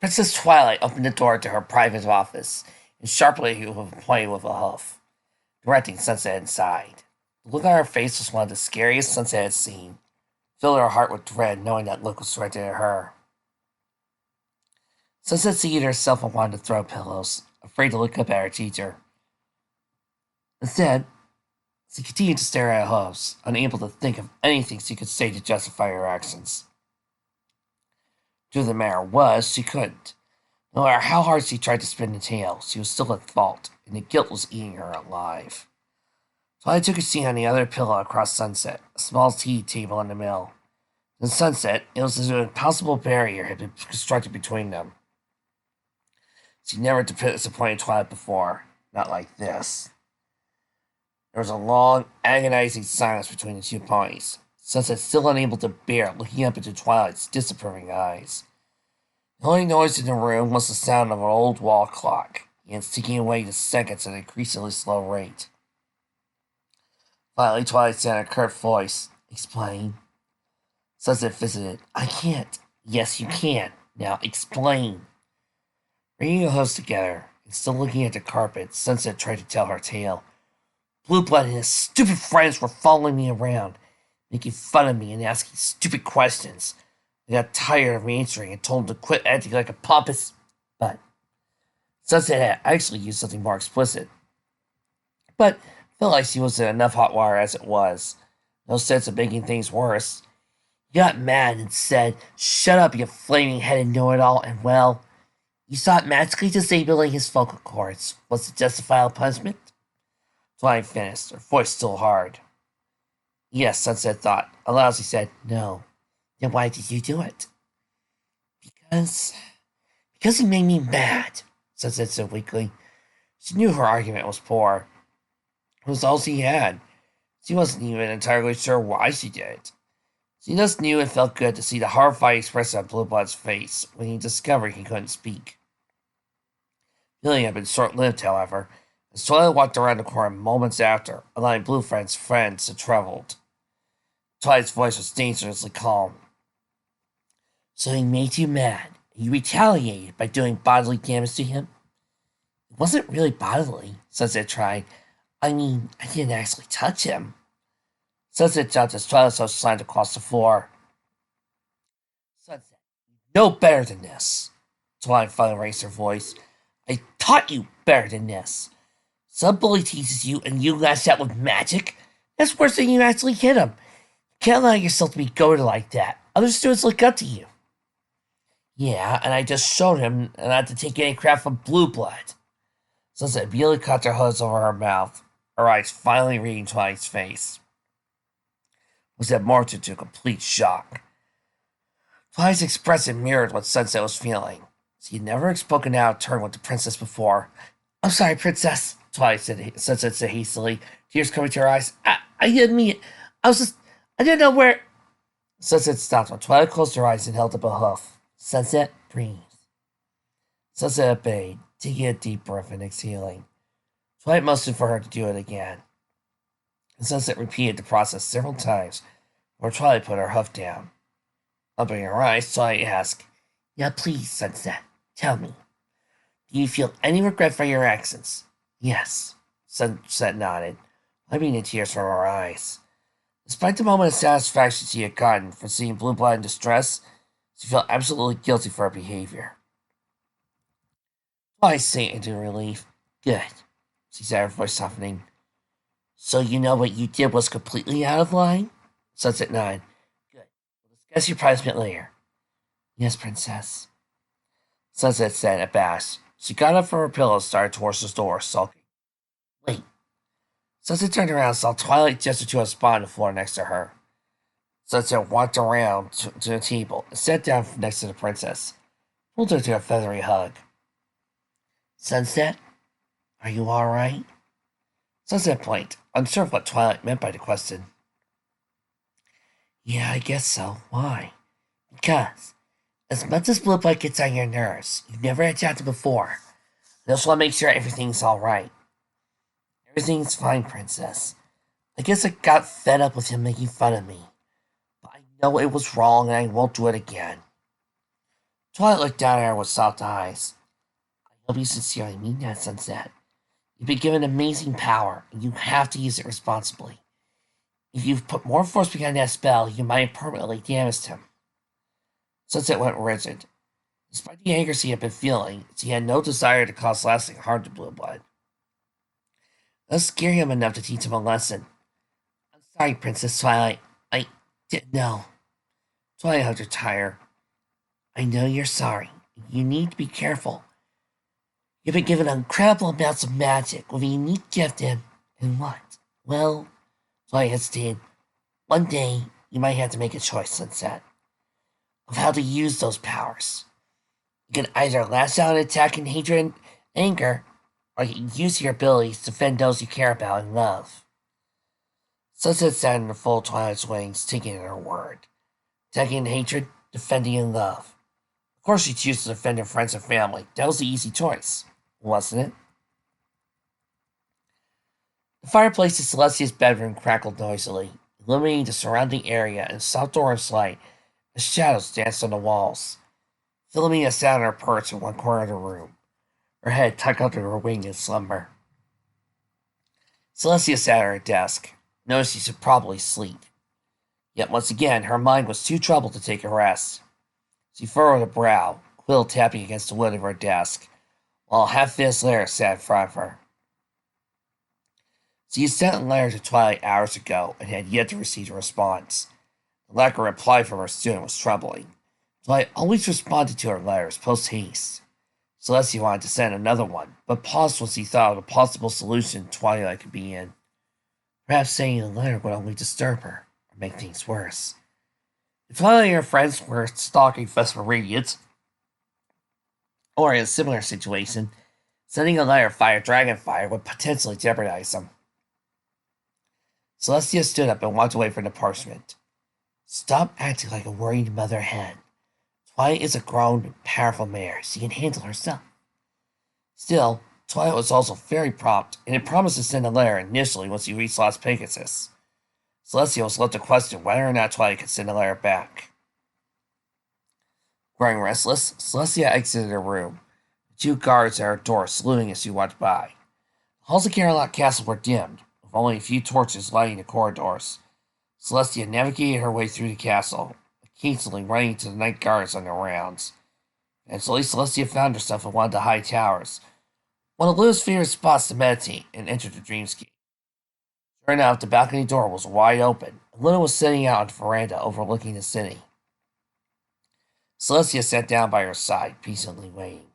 Princess Twilight opened the door to her private office and sharply pointed with a hoof, directing Sunset inside. The look on her face was one of the scariest Sunset had seen, filling her heart with dread knowing that look was directed at her. Sunset seated herself on one of the throw pillows, afraid to look up at her teacher. Instead, she continued to stare at her hooves, unable to think of anything she could say to justify her actions. Truth of the matter was, she couldn't. No matter how hard she tried to spin the tale, she was still at fault, and the guilt was eating her alive. Twilight took a seat on the other pillow across Sunset, a small tea table in the middle. In Sunset, it was as if an impossible barrier had been constructed between them. She never disappointed Twilight before, not like this. There was a long, agonizing silence between the two ponies, Sunset still unable to bear looking up into Twilight's disapproving eyes. The only noise in the room was the sound of an old wall clock, and ticking away the seconds at an increasingly slow rate. Finally, Twilight said in a curt voice, "Explain." Sunset visited. "I can't." "Yes, you can. Now explain." Bringing her hooves together and still looking at the carpet, Sunset tried to tell her tale. Blue Blood and his stupid friends were following me around, making fun of me and asking stupid questions. I got tired of answering and told him to quit acting like a pompous. But Sunset had actually used something more explicit. But felt like she was in enough hot water as it was. No sense of making things worse. He got mad and said, "Shut up, you flaming headed know-it-all," and well, you thought magically disabling his vocal cords was a justifiable punishment? Twilight finished, her voice still hard. "Yes," Sunset thought. Aloud she said, "No." "Then why did you do it?" Because he made me mad," Sunset said weakly. She knew her argument was poor. It was all she had. She wasn't even entirely sure why she did it. She just knew it felt good to see the horrified expression on Blue Blood's face when he discovered he couldn't speak. The feeling had been short-lived, however, as Twilight walked around the corner moments after, allowing Blue Friend's friends to travel. Twilight's voice was dangerously calm. "So he made you mad, and you retaliated by doing bodily damage to him?" "It wasn't really bodily," Sunset tried. "I mean, I didn't actually touch him." Sunset jumped as Twilight saw slammed across the floor. "Sunset, you know better than this." Twilight finally raised her voice. "I taught you better than this. Some bully teases you and you lash out with magic. That's worse than you actually hit him. You can't allow yourself to be goaded like that. Other students look up to you." "Yeah, and I just showed him not to take any crap from Blue Blood." Sunset immediately caught her hoods over her mouth, her eyes finally reading Twilight's face. Was that Martin to complete shock. Twilight's expression mirrored what Sunset was feeling. She had never spoken out of turn with the princess before. "I'm sorry, Princess," Sunset said hastily, tears coming to her eyes. I didn't mean it. I didn't know where." Sunset stopped when Twilight closed her eyes and held up a hoof. "Sunset, breathe." Sunset obeyed, taking a deep breath and exhaling. Twilight motioned for her to do it again. And Sunset repeated the process several times before Twilight put her hoof down. Opening her eyes, Twilight asked, "Now please, Sunset, tell me. Do you feel any regret for your actions?" "Yes," Sunset nodded, wiping the tears from her eyes. Despite the moment of satisfaction she had gotten from seeing Blue Blood in distress, she felt absolutely guilty for her behavior. Twilight sank into relief. "Good," she said, her voice softening. "So you know what you did was completely out of line?" Sunset nodded. "Good. We'll discuss your punishment later." "Yes, Princess," Sunset said, abashed. She got up from her pillow and started towards the door, sulking. "Wait." Sunset turned around and saw Twilight gesture to a spot on the floor next to her. Sunset walked around to the table and sat down next to the princess, pulled her to a feathery hug. "Sunset, are you all right?" Sunset blinked, unsure of what Twilight meant by the question. "Yeah, I guess so. Why?" "Because, as much as Blue Blood gets on your nerves, you've never attacked him before. I just want to make sure everything's alright." "Everything's fine, Princess. I guess I got fed up with him making fun of me. But I know it was wrong and I won't do it again." Twilight looked down at her with soft eyes. I hope you sincerely mean that, Sunset. You've been given amazing power, and you have to use it responsibly. If you've put more force behind that spell, you might have permanently damaged him. Sunset went rigid. Despite the anger she had been feeling, she had no desire to cause lasting harm to Blue Blood. Let's scare him enough to teach him a lesson. I'm sorry, Princess Twilight. I didn't know. Twilight hugged her tighter. I know you're sorry. You need to be careful. You've been given incredible amounts of magic with a unique gift and what? Well, Twilight hesitated. One day, you might have to make a choice, Sunset, of how to use those powers. You can either lash out and attack in hatred and anger, or you can use your abilities to defend those you care about and love. Sunset sat in the full Twilight's wings, taking her word. Attacking in hatred, defending in love. Of course she chose to defend her friends and family. That was the easy choice, wasn't it? The fireplace in Celestia's bedroom crackled noisily, illuminating the surrounding area in soft orange light as shadows danced on the walls. Philomena sat on her perch in one corner of the room, her head tucked under her wing in slumber. Celestia sat at her desk, knowing she should probably sleep. Yet once again, her mind was too troubled to take a rest. She furrowed her brow, quill tapping against the wood of her desk, while a half-finished letter sat in front of her. She had sent a letter to Twilight hours ago and had yet to receive a response. The lack of reply from her student was troubling. Twilight always responded to her letters post-haste. Celestia wanted to send another one, but paused once he thought of a possible solution Twilight could be in. Perhaps sending a letter would only disturb her, or make things worse. If Twilight and her friends were stalking Vesper Radiance, or in a similar situation, sending a letter via Dragonfire would potentially jeopardize them. Celestia stood up and walked away from the parchment. Stop acting like a worried mother hen. Twilight is a grown, powerful mare. She can handle herself. Still, Twilight was also very prompt, and had promised to send a letter initially once he reached Las Pegasus. Celestia was left to question whether or not Twilight could send a letter back. Growing restless, Celestia exited her room, the two guards at her door saluting as she walked by. The halls of Carolot Castle were dimmed, with only a few torches lighting the corridors. Celestia navigated her way through the castle, occasionally running into the night guards on their rounds. Eventually, Celestia found herself in one of the high towers, one of Luna's favorite spots to meditate, and entered the dreamscape. Sure enough, the balcony door was wide open, and Luna was sitting out on the veranda overlooking the city. Celestia sat down by her side, peacefully waiting.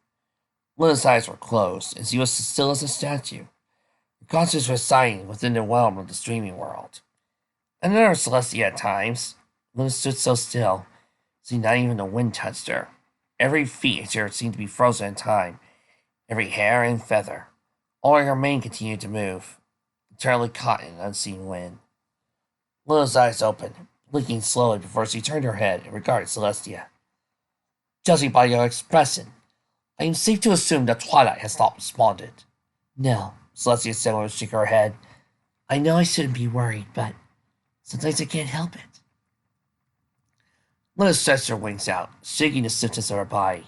Luna's eyes were closed, and she was as still as a statue. Her conscience was residing within the realm of the streaming world. And there was Celestia at times. Luna stood so still, see not even the wind touched her. Every feature seemed to be frozen in time, every hair and feather. Only her mane continued to move, entirely caught in an unseen wind. Luna's eyes opened, blinking slowly before she turned her head and regarded Celestia. Judging by your expression, I am safe to assume that Twilight has not responded. No, Celestia said when she shook her head. I know I shouldn't be worried, but sometimes I can't help it. Luna stretched her wings out, shaking the stiffness of her body.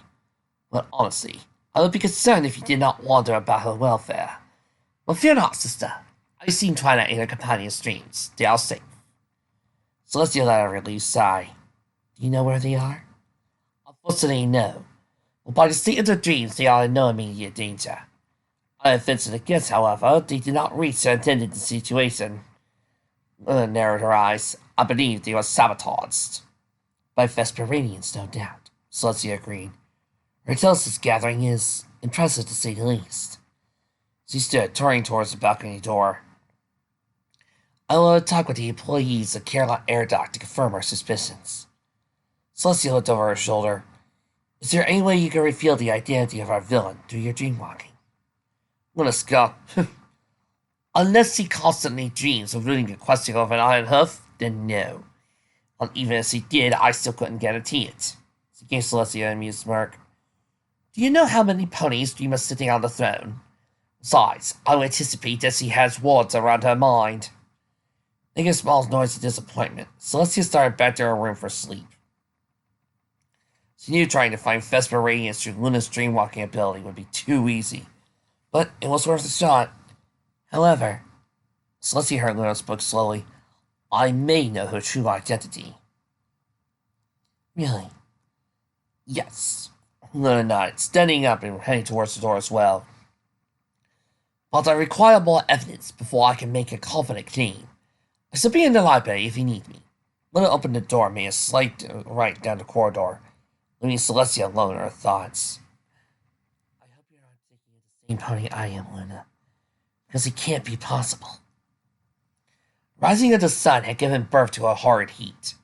But honestly, I would be concerned if you did not wonder about her welfare. But fear not, sister. I've seen Twilight in her companion's dreams. They are safe. Celestia let a relieved sigh. Do you know where they are? Unfortunately, no. But by the state of their dreams, they are in no immediate danger. Unoffensive against, however, they did not reach their intended situation. Luna narrowed her eyes. I believe they were sabotaged. By Vesper Radiance, no doubt, Celestia agreed. Her intelligence gathering is impressive to say the least. She stood, turning towards the balcony door. I will talk with the employees of Carolot Air Dock to confirm our suspicions. Celestia looked over her shoulder. Is there any way you can reveal the identity of our villain through your dreamwalking? Luna scoffed. Unless he constantly dreams of looting a question of an iron hoof, then no. And even if he did, I still couldn't guarantee it. She gave Celestia an amused smirk. Do you know how many ponies dream of sitting on the throne? Besides, I would anticipate that she has wards around her mind. Making a small noise of disappointment, Celestia started back to her room for sleep. She knew trying to find Vesper radiance through Luna's dreamwalking ability would be too easy, but it was worth a shot. However, Celestia heard Luna spoke slowly. I may know her true identity. Really? Yes. Luna nodded, standing up and heading towards the door as well. But I require more evidence before I can make a confident claim. I shall be in the library if you need me. Luna opened the door and made a slight right down the corridor, leaving Celestia alone in her thoughts. I hope you're not thinking of the same pony I am, Luna, because it can't be possible. Rising of the sun had given birth to a horrid heat.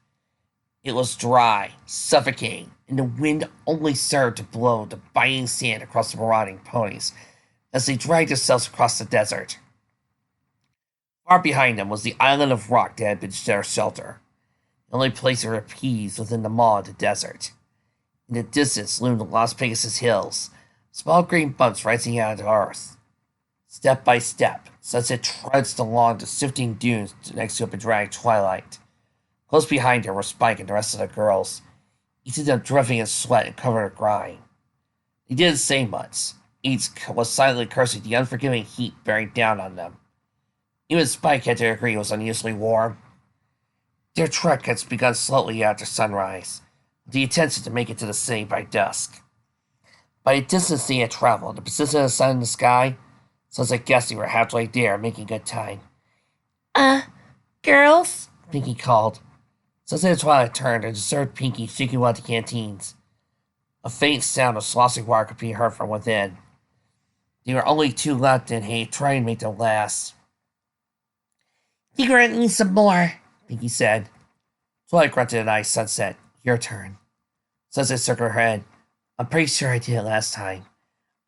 It was dry, suffocating, and the wind only served to blow the biting sand across the marauding ponies as they dragged themselves across the desert. Far behind them was the island of rock that had been their shelter, the only place of repose within the maw of the desert. In the distance loomed the Las Pegasus Hills, small green bumps rising out of the earth. Step by step, Sunset trudged along the shifting dunes next to a bedraggled twilight. Close behind her were Spike and the rest of the girls, each of them dripping in sweat and covered in grime. They didn't say much. Each was silently cursing the unforgiving heat bearing down on them. Even Spike had to agree it was unusually warm. Their trek had begun slowly after sunrise, with the intention to make it to the city by dusk. By the distance they had traveled, the position of the sun in the sky, Sunset guessed they were halfway there, making good time. Girls? Pinky called. Sunset and Twilight turned and observed Pinky shaking one of the canteens. A faint sound of sloshing water could be heard from within. There were only two left, and he tried to make them last. You're gonna need some more, Pinky said. Twilight grunted and eyed Sunset. Your turn. Sunset circled her head. I'm pretty sure I did it last time.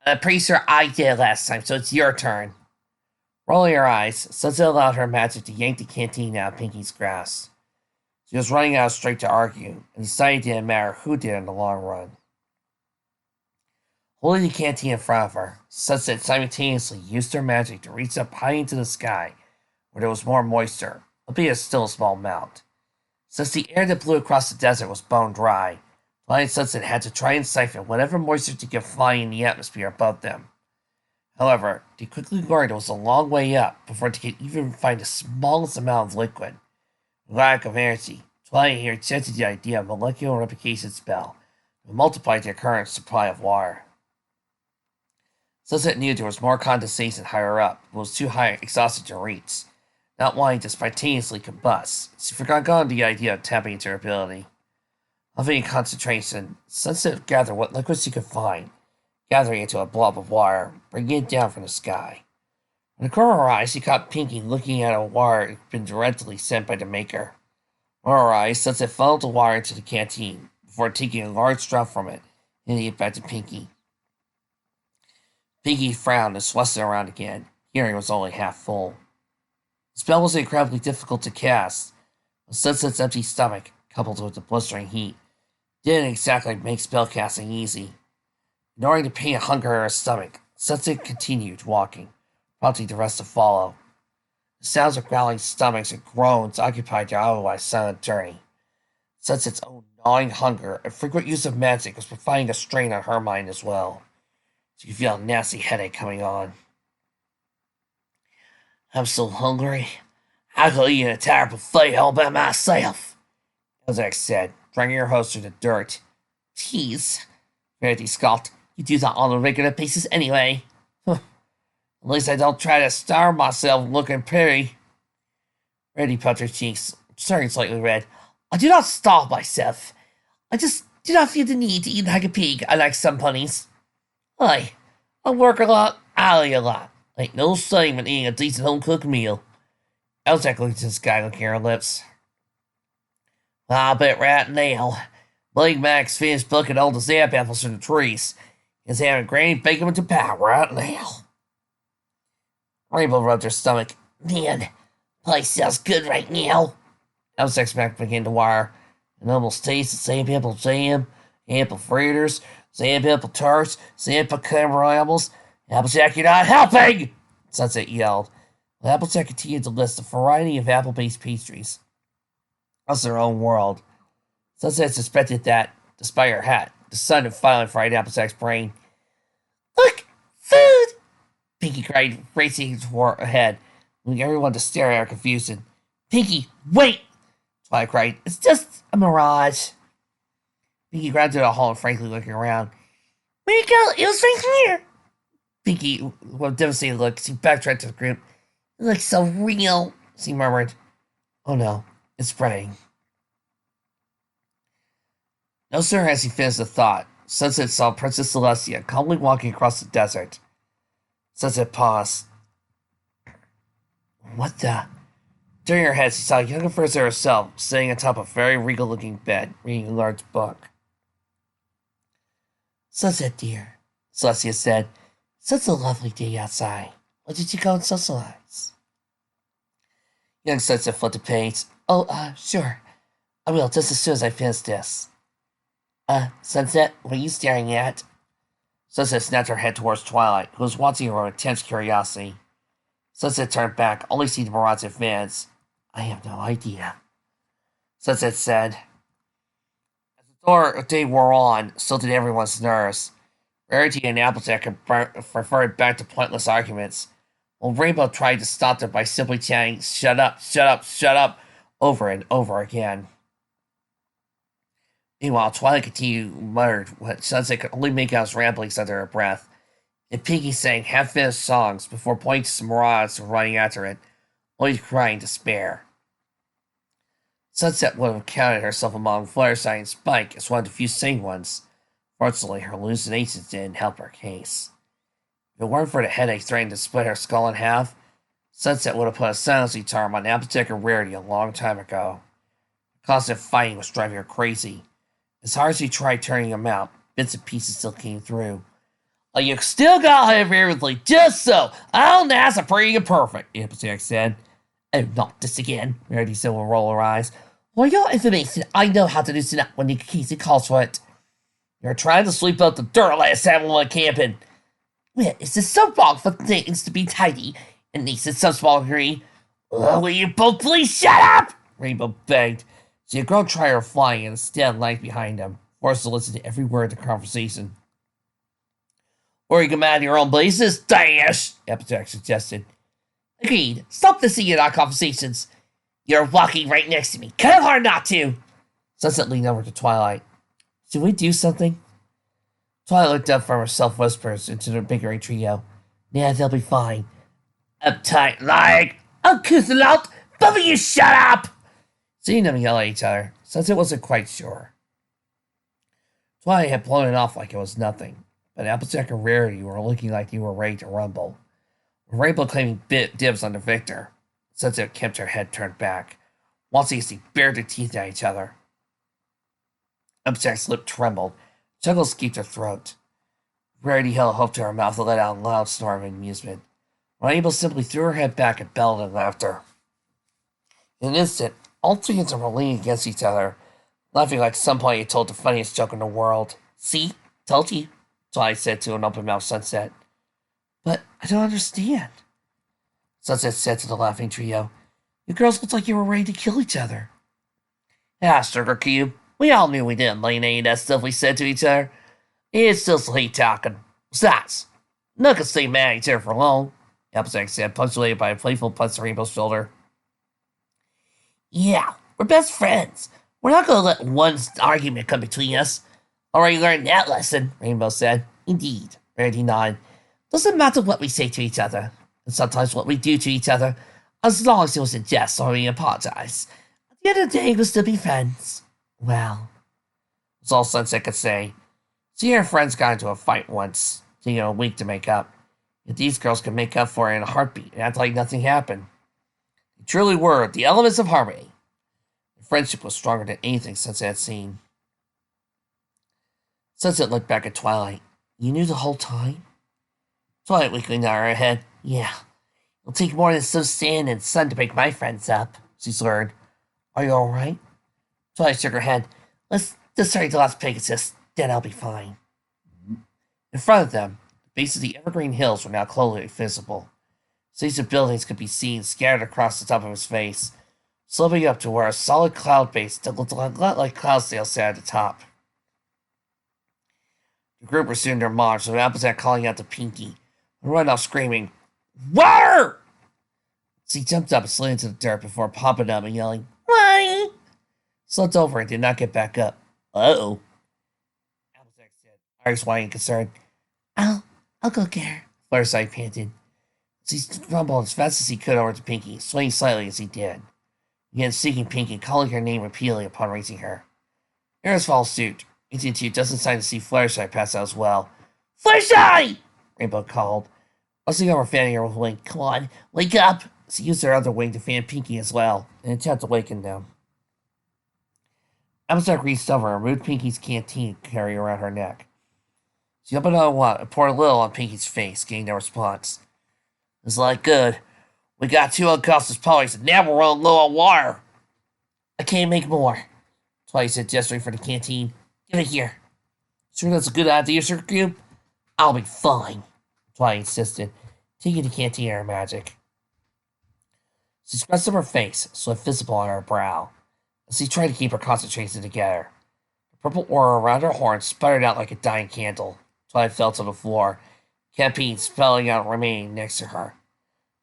I'm pretty sure I did it last time, so it's your turn. Rolling her eyes, Sunset allowed her magic to yank the canteen out of Pinky's grasp. She was running out of strength to argue, and decided it didn't matter who did in the long run. Holding the canteen in front of her, Sunset simultaneously used her magic to reach up high into the sky, where there was more moisture, albeit still a small amount. Since the air that blew across the desert was bone dry, Twilight and Sunset had to try and siphon whatever moisture to get flying in the atmosphere above them. However, they quickly learned it was a long way up before they could even find the smallest amount of liquid. With lack of energy, Twilight here rejected the idea of a molecular replication spell that multiplied their current supply of water. Sunset knew there was more condensation higher up, but was too high exhausted to reach, not wanting to spontaneously combust. She forgot the idea of tapping into her ability. Huffing in concentration, Sunset gathered what liquid she could find, gathering into a blob of water, bringing it down from the sky. In the corner of her eyes, she caught Pinky looking at a water that had been directly sent by the Maker. In her eyes, Sunset funneled the water into the canteen, before taking a large drop from it, handing it back to Pinky. Pinky frowned and swished it around again, hearing it was only half full. The spell was incredibly difficult to cast, but Sunset's empty stomach, coupled with the blistering heat, didn't exactly make spellcasting easy. Ignoring the pain and hunger in her stomach, Sunset continued walking, prompting the rest to follow. The sounds of growling stomachs and groans occupied their otherwise silent journey. Sunset's own gnawing hunger and frequent use of magic was providing a strain on her mind as well. She could feel a nasty headache coming on. I'm so hungry. I could eat an entire buffet all by myself, Ozak said, dragging her host through the dirt. Jeez, Verity scoffed. You do that on a regular basis anyway. At least I don't try to starve myself looking pretty. Verity puffed her cheeks, turning slightly red. I do not starve myself. I just do not feel the need to eat like a pig, unlike some ponies. I work a lot, I eat a lot. Ain't no shame in eating a decent home-cooked meal. Elzak looked at the sky, looking at her lips. I'll bet right now, Blake Max finished plucking all the zap apples from the trees. He's having Granny bake them into pie right now. Rainbow rubbed her stomach. Man, place sounds good right now. Elzak's back began to wire. It almost tastes the same apple jam, apple fritters, sand apple tarts, sand pecan apples. Applejack, you're not helping! Sunset yelled. But Applejack continued to list a variety of apple-based pastries. That's their own world. Sunset suspected that, despite her hat, The sudden violent fried Applejack's brain. Look! Food! Pinky cried, racing toward ahead, leaving everyone to stare at her confusion. Pinky, wait! Twilight cried. It's just a mirage. Pinky grabbed to the hall and frankly looking around. Where'd you go? It was right here! Pinky, with a devastated look, she backtracked to the group. It looks so real, she murmured. Oh no, it's spreading. No sooner had she finished the thought, Sunset saw Princess Celestia calmly walking across the desert. Sunset paused. What the? During her head, she saw a young professor herself, sitting atop a very regal-looking bed, reading a large book. Sunset, dear, Celestia said. Such a lovely day outside. Why did you go and socialize? Young Sunset flipped the page. Oh, sure. I will, just as soon as I finish this. Sunset, what are you staring at? Sunset snapped her head towards Twilight, who was watching her with intense curiosity. Sunset turned back, only seeing the mirage advance. I have no idea. Sunset said. As the day wore on, so did everyone's nerves. Rarity and Applejack referred back to pointless arguments, while Rainbow tried to stop them by simply chanting, shut up, shut up, shut up, over and over again. Meanwhile, Twilight continued muttered what Sunset could only make out as ramblings under her breath, and Pinky sang half-finished songs before pointing to some marauders running after it, only to cry in despair. Sunset would have counted herself among Fluttershy and Spike as one of the few sane ones. Fortunately, her hallucinations didn't help her case. If it weren't for the headache threatening to split her skull in half, Sunset would have put a silencing charm on Applejack and Rarity a long time ago. The constant fighting was driving her crazy. As hard as she tried turning them out, bits and pieces still came through. Oh, you still gotta have everything just so. All nice and pretty and perfect, Applejack said. Oh, not this again, Rarity said with a roll her eyes. For your information, I know how to loosen up when the Casey calls for it. You're trying to sweep out the dirt last time we went camping. Well, is this so wrong for things to be tidy? At least in some small degree. Will you both please shut up? Rainbow begged. She had grown tired of flying and instead lagged behind them, forced to listen to every word of the conversation. Or you can mind your own places, Dash, Applejack suggested. Agreed. Stop listening to our conversations. You're walking right next to me. Kind of hard not to. Sunset leaned over to Twilight. Should we do something? Twilight looked up from her self-whispers into the bickering trio. Yeah, they'll be fine. Uptight like, I'll kiss it out. Both of you shut up! Seeing them yell at each other, Sunset wasn't quite sure. Twilight had blown it off like it was nothing, but Applejack and Rarity were looking like they were ready to rumble. With Rainbow claiming dibs on the victor, Sunset kept her head turned back, watching as they bared their teeth at each other. Applejack's lip trembled. Chuckles escaped her throat. Rarity held hope to her mouth and let out a loud snore of amusement. Rainbow simply threw her head back and bellowed in laughter. In an instant, all three of them were leaning against each other, laughing like somebody had told the funniest joke in the world. See? Told you, Twilight said to an open-mouthed Sunset. But I don't understand, Sunset said to the laughing trio. You girls looked like you were ready to kill each other. Ah, Sugar Cube. We all knew we didn't mean any of that stuff we said to each other. It's just late talking. Besides, none can stay mad at each other for long, Applejack said, punctuated by a playful punch to Rainbow's shoulder. Yeah, we're best friends. We're not going to let one argument come between us. Already learned that lesson, Rainbow said. Indeed, Rarity nodded. Doesn't matter what we say to each other, and sometimes what we do to each other, as long as it was a jest or we apologize. At the end of the day, we'll still be friends. Well, that's all Sunset could say. She and her friends got into a fight once, taking a week to make up. Yet these girls could make up for it in a heartbeat and act like nothing happened. They truly were the elements of harmony. Their friendship was stronger than anything Sunset had seen. Sunset looked back at Twilight. You knew the whole time? Twilight weakly nodded her head. Yeah. It'll take more than some sand and sun to break my friends up, she slurred. Are you alright? Twilight shook her head. Let's just hurry to Las Pegasus, then I'll be fine. In front of them, the base of the evergreen hills were now clearly visible. Cities of buildings could be seen scattered across the top of his face, sloping up to where a solid cloud base that looked a lot like Cloudsdale sat at the top. The group resumed their march, with Applejack calling out to Pinky, and ran off screaming, "Water!" So he jumped up and slid into the dirt before popping up and yelling, "Why?" Slipped over and did not get back up. "Uh-oh," Applejack said, eyes wide and concerned. I'll go get her," Fluttershy panted. So he rumbled as fast as he could over to Pinky, swaying slightly as he did. He began seeking Pinky, calling her name repeatedly upon raising her. Eris followed suit. 18-2 just in time to see Fluttershy pass out as well. "Fluttershy!" Rainbow called. Looking over, fanning her with a wing. "Come on, wake up!" She used her other wing to fan Pinky as well, in an attempt to waken them. Applejack reached over and removed Pinky's canteen carry around her neck. She opened it on and poured a little on Pinky's face, getting no response. "It's like good. We got 2 unconscious ponies, and now we're running low on water." "I can't make more," Twilight said, gesturing for the canteen. "Give it here." "Sure that's a good idea, Sugar Cube?" "I'll be fine," Twilight insisted, taking the canteen and her magic. She scratched up her face, sweat visible on her brow, as she tried to keep her concentration together. The purple aura around her horn sputtered out like a dying candle. Twilight fell to the floor, Campine spelling out remaining next to her.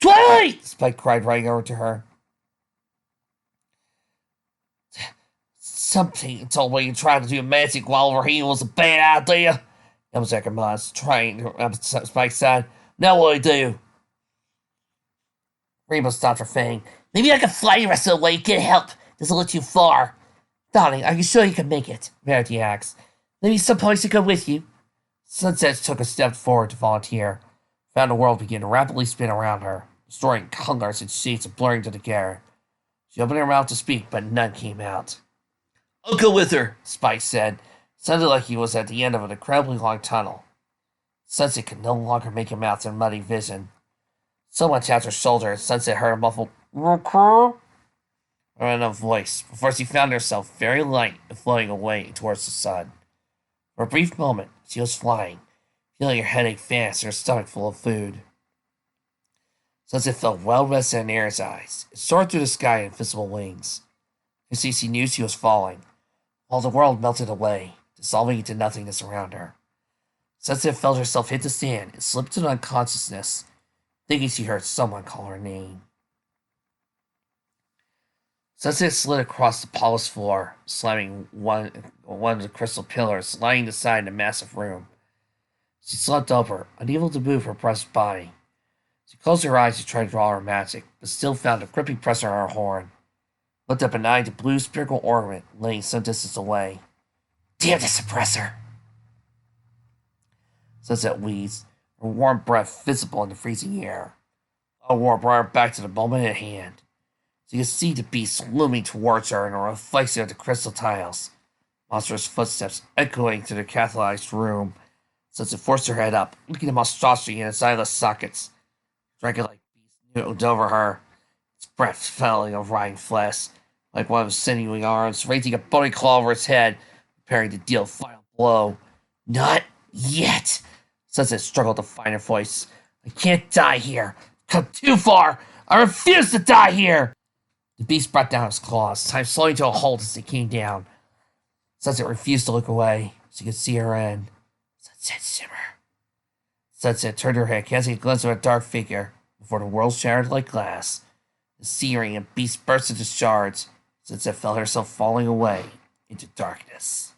"Twilight!" Spike cried, running over to her. "Something told me you tried to do magic while overheating was a bad idea," Applejack admonished, trying Spike's side. "Now what do I do?" Rainbow stopped her, saying, "Maybe I can fly the rest of the way. Get help. It's a little too far." "Darling, are you sure you can make it?" Verity asked. "Maybe some points to go with you." Sunset took a step forward to volunteer. Found the world began to rapidly spin around her, destroying colors and shapes and blurring together. She opened her mouth to speak, but none came out. "I'll go with her," Spike said. It sounded like he was at the end of an incredibly long tunnel. Sunset could no longer make him out through muddy vision. Someone tapped her shoulder, and Sunset heard a muffled "Recruit" around a voice, before she found herself very light and floating away towards the sun. For a brief moment, she was flying, feeling her headache fast and her stomach full of food. Sunset felt well rested in Air's eyes. It soared through the sky in invisible wings. She knew she was falling, while the world melted away, dissolving into nothingness around her. Sunset felt herself hit the sand and slipped into unconsciousness, thinking she heard someone call her name. Sunset slid across the polished floor, slamming one of the crystal pillars, lying aside the massive room. She slumped over, unable to move her pressed body. She closed her eyes to try to draw her magic, but still found a gripping pressure on her horn. Looked up and eyed the blue spherical ornament laying some distance away. "Damn the suppressor!" Sunset wheezed, her warm breath visible in the freezing air. A war brought her back to the moment at hand. She could see the beast looming towards her in a reflection of the crystal tiles. Monstrous footsteps echoing through the catalyzed room. Sunset forced her head up, looking at monstrosity in its eyeless sockets. Dragon-like beast nooted over her, its breath smelling of rotting flesh, like one of its sinewy arms, raising a bony claw over its head, preparing to deal a final blow. "Not yet!" Sunset struggled to find her voice. "I can't die here. I've come too far. I refuse to die here!" The beast brought down its claws, time slowing to a halt as they came down. Sunset refused to look away. She could see her end. Sunset simmer. Sunset turned her head, casting a glimpse of a dark figure, before the world shattered like glass. The sea ring and beast burst into shards. Sunset felt herself falling away into darkness.